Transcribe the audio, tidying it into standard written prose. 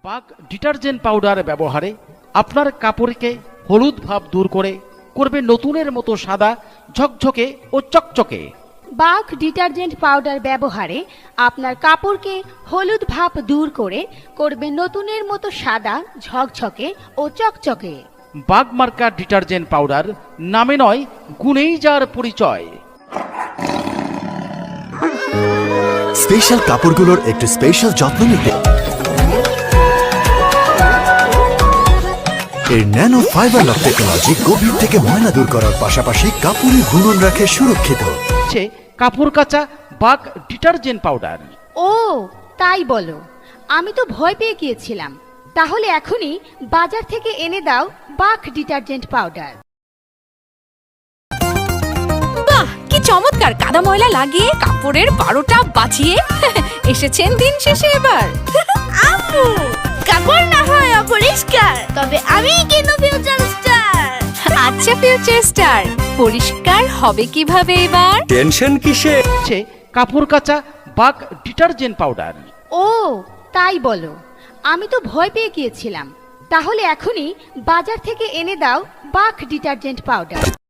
Bug detergent powder ব্যবহারে আপনার কাপড়কে হলুদ ভাব দূর করে করবে নতুনের মতো সাদা ঝকঝকে ও চকচকে। বাগ ডিটারজেন্ট পাউডার ব্যবহারে আপনার কাপড়কে হলুদ ভাব দূর করে করবে নতুনের মতো সাদা ঝকঝকে ও চকচকে। বাগ মার্কা ডিটারজেন্ট পাউডার নামে নয় গুণেই যার পরিচয়। স্পেশাল কাপড়গুলোর একটু স্পেশাল যত্ন নিতে এর ন্যানো ফাইবার লক টেকনোলজি গভীর থেকে ময়লা দূর করার পাশাপাশি কাপড়ের গুণন রাখে সুরক্ষিত। কাপড় কাচা বাগ ডিটারজেন্ট পাউডার। ও তাই বলো, আমি তো ভয় পেয়ে গিয়েছিলাম। তাহলে এখনই বাজার থেকে এনে দাও বাগ ডিটারজেন্ট পাউডার। বাহ, কি চমৎকার! কাদা ময়লা লাগিয়ে কাপড়ের 12টা বাঁচিয়ে এসেছেন দিন শেষে এবার। আম্মু, কাপড় না হয় অপরিষ্কার, তবে আমি কিনবো ফিউচার স্টার। আচ্ছা ফিউচার স্টার, পরিষ্কার হবে কিভাবে এবার? টেনশন কিসে? কাপড় কাচা বাগ ডিটারজেন্ট পাউডার। ও তাই বলো, আমি তো ভয় পেয়ে গিয়েছিলাম। তাহলে এখনই বাজার থেকে এনে দাও বাগ ডিটারজেন্ট পাউডার।